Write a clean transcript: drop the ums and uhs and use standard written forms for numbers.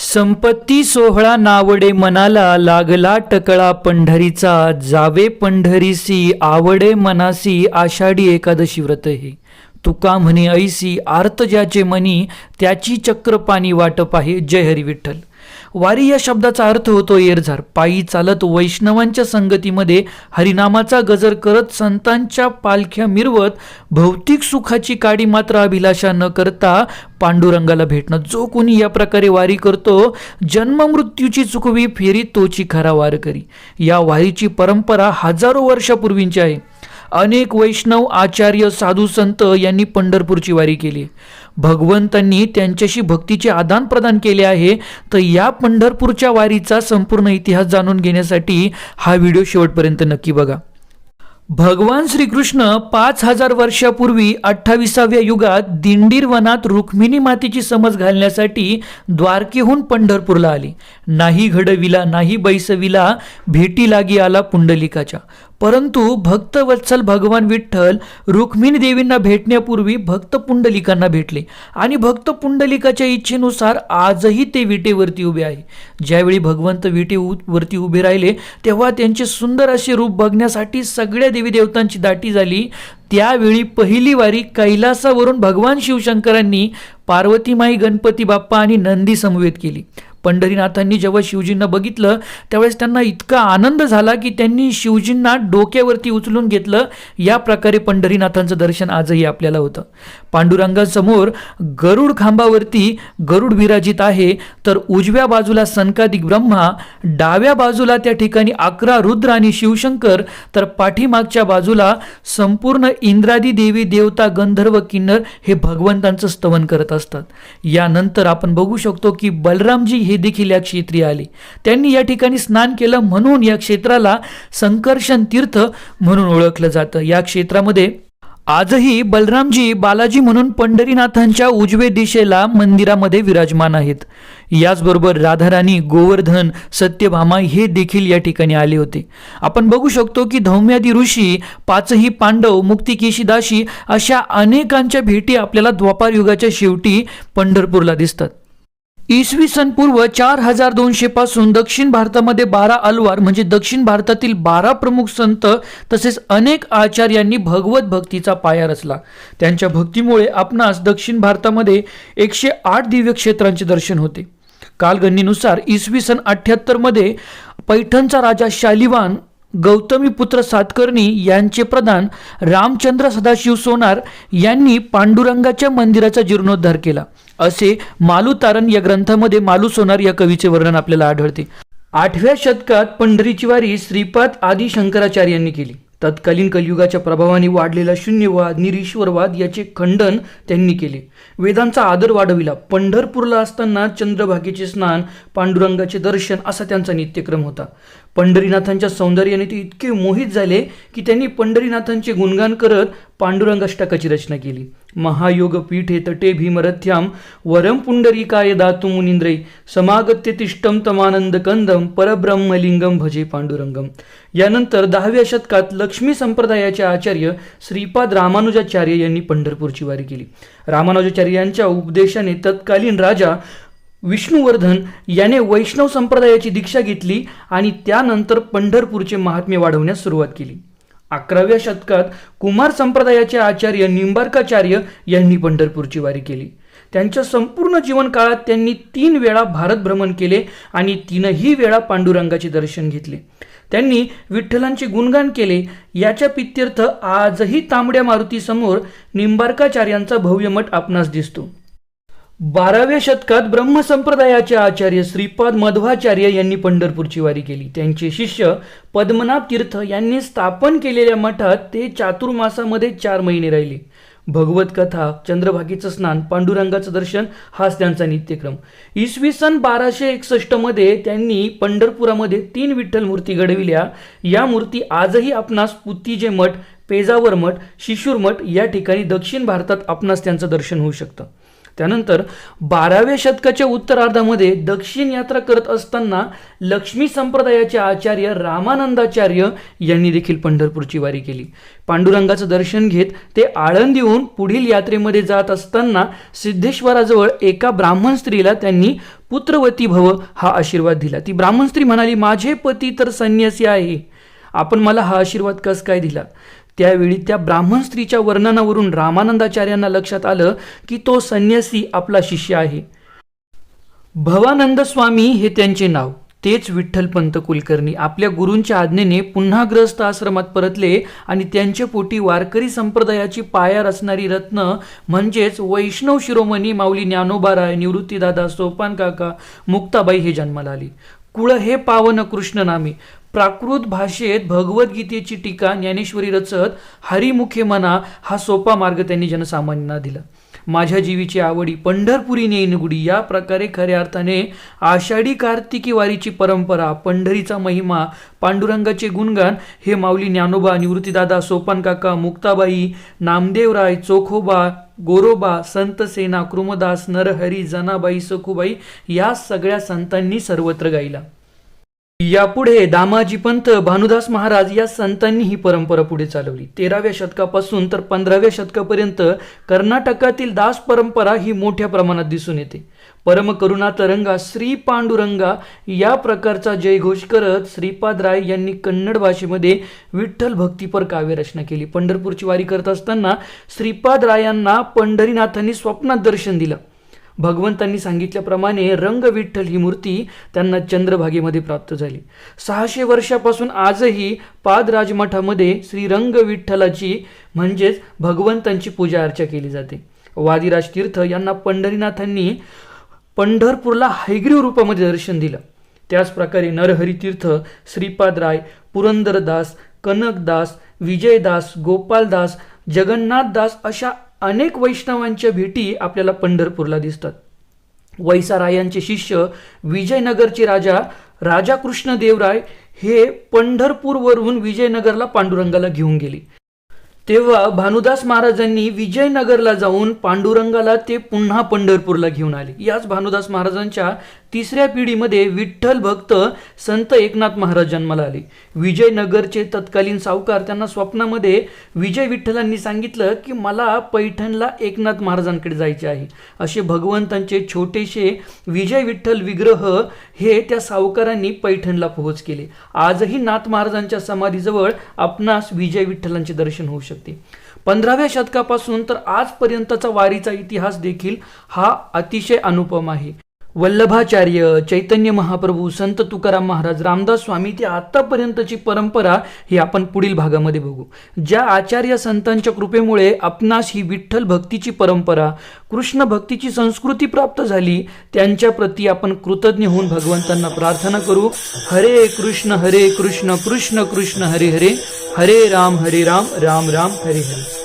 संपत्ती सोहळा नावडे मनाला, लागला टकळा पंढरीचा, जावे पंढरीसी आवडे मनासी, आषाढी एकादशी व्रत हे. तुका म्हणे ऐसी, आर्त ज्याचे मनी, त्याची चक्रपाणी वाटप आहे. जय हरी विठ्ठल. वारी या शब्दाचा अर्थ होतो एरझार. पायी चालत वैष्णवांच्या संगतीमध्ये हरिनामाचा गजर करत संतांच्या पालख्या मिरवत भौतिक सुखाची काडी मात्र अभिलाषा न करता पांडुरंगाला भेटणं. जो कोणी या प्रकारे वारी करतो, जन्म मृत्यूची चुकवी फेरी तोची खरा वारकरी. या वारीची परंपरा हजारो वर्षापूर्वींची आहे. अनेक वैष्णव आचार्य साधू संत यांनी पंढरपूरची वारी केली. भगवंतांनी त्यांच्याशी भक्तीचे आदान प्रदान केले आहे. तर या पंढरपूरच्या वारीचा संपूर्ण इतिहास जाणून घेण्यासाठी हा व्हिडिओ शेवटपर्यंत नक्की बघा. भगवान श्रीकृष्ण 5000 वर्षापूर्वी 28व्या युगात दिंडीर वनात रुक्मिणी मातेची समज घालण्यासाठी द्वारकेहून पंढरपूरला आले. नाही घडविला नाही बैसविला, भेटी लागी आला पुंडलिकाच्या. परंतु भक्तवत्सल भगवान विठ्ठल रुक्मिणी देवींना भेटण्यापूर्वी भक्त पुंडलिकांना भेटले आणि भक्त पुंडलिकाच्या इच्छेनुसार आजही ते विटेवरती उभे आहे. ज्यावेळी भगवंत विटेवरती उभे राहिले तेव्हा त्यांचे सुंदर असे रूप बघण्यासाठी सगळ्या देवी देवतांची दाटी झाली. त्यावेळी पहिली वारी कैलासावरून भगवान शिवशंकरांनी पार्वतीमाई, गणपती बाप्पा आणि नंदी समवेत केली. पंढरीनाथांनी जेव्हा शिवजींना बघितलं त्यावेळेस त्यांना इतका आनंद झाला की त्यांनी शिवजींना डोक्यावरती उचलून घेतलं. या प्रकारे पंढरीनाथांचं दर्शन आजही आपल्याला होतं. पांडुरंगासमोर गरुड खांबावरती गरुड विराजित आहे. तर उजव्या बाजूला सनकादिक ब्रह्मा, डाव्या बाजूला त्या ठिकाणी 11 रुद्र आणि शिवशंकर, तर पाठीमागच्या बाजूला संपूर्ण इंद्रादी देवी देवता गंधर्व किन्नर हे भगवंतांचं स्तवन करत असतात. यानंतर आपण बघू शकतो की बलरामजी हे देखील या क्षेत्री आले. त्यांनी या ठिकाणी स्नान केलं म्हणून या क्षेत्राला संकर्षण तीर्थ म्हणून ओळखलं जातं. या क्षेत्रामध्ये आजही बलरामजी बालाजी म्हणून पंढरीनाथांच्या उजवे दिशेला मंदिरामध्ये विराजमान आहेत. याचबरोबर राधाराणी, गोवर्धन, सत्यभामा हे देखील या ठिकाणी आले होते. आपण बघू शकतो की धौम्यादी ऋषी, 5ही पांडव, मुक्तिकेशी दासी अशा अनेकांच्या भेटी आपल्याला द्वापार युगाच्या शेवटी पंढरपूरला दिसतात. इसवी सन पूर्व 4200 पासून दक्षिण भारतामध्ये 12 अलवार म्हणजे दक्षिण भारतातील 12 प्रमुख संत तसेच अनेक आचार्यांनी भगवत भक्तीचा पाया रचला. त्यांच्या भक्तीमुळे आपणास दक्षिण भारतामध्ये 108 दिव्य क्षेत्रांचे दर्शन होते. कालगणनेनुसार इसवी सन 78 मध्ये पैठणचा राजा शालिवान, गौतमी पुत्र सातकर्णी यांचे प्रधान रामचंद्र सदाशिव सोनार यांनी पांडुरंगाच्या मंदिराचा जीर्णोद्धार केला, असे मालुतारण या ग्रंथामध्ये मालू सोनार या कवीचे वर्णन आपल्याला आढळते. 8व्या शतकात पंढरीची वारी श्रीपाद आदी शंकराचार्यांनी केली. तत्कालीन कलियुगाच्या प्रभावाने वाढलेला शून्यवाद, निरीश्वरवाद याचे खंडन त्यांनी केले. वेदांचा आदर वाढविला. पंढरपूरला असताना चंद्रभागेचे स्नान, पांडुरंगाचे दर्शन असा त्यांचा नित्यक्रम होता. पंढरीनाथांच्या सौंदर्याने ते इतके मोहित झाले की त्यांनी पंढरीनाथांचे गुणगान करत पांडुरंगाष्टकाची रचना केली. महायोग पीठे तटे भीमरथ्याम, वरम पुंडरीकाय दातु मुनींद्रै, समागत्य तिष्ठम तमानंद कंदम, परब्रह्मलिंगम भजे पांडुरंगम. यानंतर 10व्या शतकात लक्ष्मी संप्रदायाचे आचार्य श्रीपाद रामानुजाचार्य यांनी पंढरपूरची वारी केली. रामानुजाचार्य यांच्या उपदेशाने तत्कालीन राजा विष्णुवर्धन याने वैष्णव संप्रदायाची दीक्षा घेतली आणि त्यानंतर पंढरपूरचे महात्म्य वाढवण्यास सुरुवात केली. 11व्या शतकात कुमार संप्रदायाचे आचार्य निंबार्काचार्य यांनी पंढरपूरची वारी केली. त्यांच्या संपूर्ण जीवन काळात त्यांनी 3 वेळा भारत भ्रमण केले आणि 3ही वेळा पांडुरंगाचे दर्शन घेतले. त्यांनी विठ्ठलांचे गुणगान केले. याच्या प्रित्यर्थ आजही तांबड्या मारुती समोर निंबार्काचार्यांचा भव्य मठ आपणास दिसतो. 12व्या शतकात ब्रह्मसंप्रदायाचे आचार्य श्रीपाद मध्वाचार्य यांनी पंढरपूरची वारी केली. त्यांचे शिष्य पद्मनाभ तीर्थ यांनी स्थापन केलेल्या मठात ते चातुर्मासामध्ये 4 महिने राहिले. भगवत कथा, चंद्रभागेचं स्नान, पांडुरंगाचं दर्शन हाच त्यांचा नित्यक्रम. इसवी सन 1261 मध्ये त्यांनी पंढरपुरामध्ये 3 विठ्ठल मूर्ती घडविल्या. या मूर्ती आजही आपणास पुत्तीजे मठ, पेजावर मठ, शिशूर मठ या ठिकाणी दक्षिण भारतात आपणास त्यांचं दर्शन होऊ शकतं. त्यानंतर 12व्या शतकाच्या उत्तरार्धामध्ये दक्षिण यात्रा करत असताना लक्ष्मी संप्रदायाचे आचार्य रामानंदाचार्य यांनी देखील पंढरपूरची वारी केली. पांडुरंगाचं दर्शन घेत ते आळंदीहून पुढील यात्रेमध्ये जात असताना सिद्धेश्वराजवळ एका ब्राह्मण स्त्रीला त्यांनी पुत्रवती भव हा आशीर्वाद दिला. ती ब्राह्मण स्त्री म्हणाली, माझे पती तर संन्यासी आहे, आपण मला हा आशीर्वाद कस काय दिला? त्यावेळी त्या ब्राह्मण स्त्रीच्या वर्णनावरून रामानंदाचार्यांना लक्षात आलं की तो संन्यासी आपला शिष्य आहे. भवानंद स्वामी हे त्यांचे नाव. तेच विठ्ठलपंत कुलकर्णी आपल्या गुरूंच्या आज्ञेने पुन्हा ग्रस्त आश्रमात परतले आणि त्यांच्या पोटी वारकरी संप्रदायाची पाया रचणारी रत्न म्हणजेच वैष्णव शिरोमणी माऊली ज्ञानोबाराय, निवृत्तीदादा, सोपान काका, मुक्ताबाई हे जन्माला आली. कुळ हे पावन कृष्ण नामे. प्राकृत भाषेत भगवद्गीतेची टीका ज्ञानेश्वरी रचत हरिमुखे म्हणा हा सोपा मार्ग त्यांनी जनसामान्यांना दिला. माझ्या जीवीची आवडी पंढरपुरी नेईन गुडी या प्रकारे खऱ्या अर्थाने आषाढी कार्तिकी वारीची परंपरा, पंढरीचा महिमा, पांडुरंगाचे गुणगान हे माऊली ज्ञानोबा, निवृत्तीदादा, सोपान काका, मुक्ताबाई, नामदेवराय, चोखोबा, गोरोबा, संत सेना, कृमदास, नरहरी, जनाबाई, सखुबाई या सगळ्या संतांनी सर्वत्र गायला. यापुढे दामाजी पंत, भानुदास महाराज या संतांनी ही परंपरा पुढे चालवली. 13व्या शतकापासून तर 15व्या शतकापर्यंत कर्नाटकातील दास परंपरा ही मोठ्या प्रमाणात दिसून येते. परम करुणा तरंगा श्री पांडुरंगा या प्रकारचा जयघोष करत श्रीपादराय यांनी कन्नड भाषेमध्ये विठ्ठल भक्तीपर काव्यरचना केली. पंढरपूरची वारी करत असताना श्रीपादरायांना पंढरीनाथांनी स्वप्नात दर्शन दिलं. भगवंतांनी सांगितल्याप्रमाणे रंग विठ्ठल ही मूर्ती त्यांना चंद्रभागेमध्ये प्राप्त झाली. 600 वर्षापासून आजही पादराजमठामध्ये श्रीरंग विठ्ठलाची म्हणजेच भगवंतांची पूजा अर्चा केली जाते. वादिराज तीर्थ यांना पंढरीनाथांनी पंढरपूरला हयग्रीव रूपामध्ये दर्शन दिलं. त्याचप्रकारे नरहरी तीर्थ, श्रीपादराय, पुरंदरदास, कनकदास, विजयदास, गोपालदास, जगन्नाथदास अशा अनेक वैष्णवांच्या भेटी आपल्याला पंढरपूरला दिसतात. वैसारायांचे शिष्य विजयनगरचे राजा कृष्णदेवराय हे पंढरपूरवरून विजयनगरला पांडुरंगाला घेऊन गेले. तेव्हा भानुदास महाराजांनी विजयनगरला जाऊन पांडुरंगाला ते पुन्हा पंढरपूरला घेऊन आले. याच भानुदास महाराजांच्या 3ऱ्या पिढीमध्ये विठ्ठल भक्त संत एकनाथ महाराज जन्माला आले. विजयनगरचे तत्कालीन सावकार त्यांना स्वप्नामध्ये विजय विठ्ठलांनी सांगितलं की मला पैठणला एकनाथ महाराजांकडे जायचे आहे. असे भगवंतांचे छोटेसे विजय विठ्ठल विग्रह हे त्या सावकारांनी पैठणला पोहोच केले. आजही नाथ महाराजांच्या समाधीजवळ आपणास विजय विठ्ठलांचे दर्शन होऊ शकते. 15व्या शतकापासून तर आजपर्यंतचा वारीचा इतिहास देखील हा अतिशय अनुपम आहे. वल्लभाचार्य, चैतन्य महाप्रभू, संत तुकाराम महाराज, रामदास स्वामी ते आतापर्यंतची परंपरा ही आपण पुढील भागामध्ये बघू. ज्या आचार्य संतांच्या कृपेमुळे आपणास ही विठ्ठल भक्तीची परंपरा, कृष्ण भक्तीची संस्कृती प्राप्त झाली त्यांच्या प्रती आपण कृतज्ञ होऊन भगवंतांना प्रार्थना करू. हरे कृष्ण कृष्ण कृष्ण हरे हरे, हरे राम राम राम हरे हरे.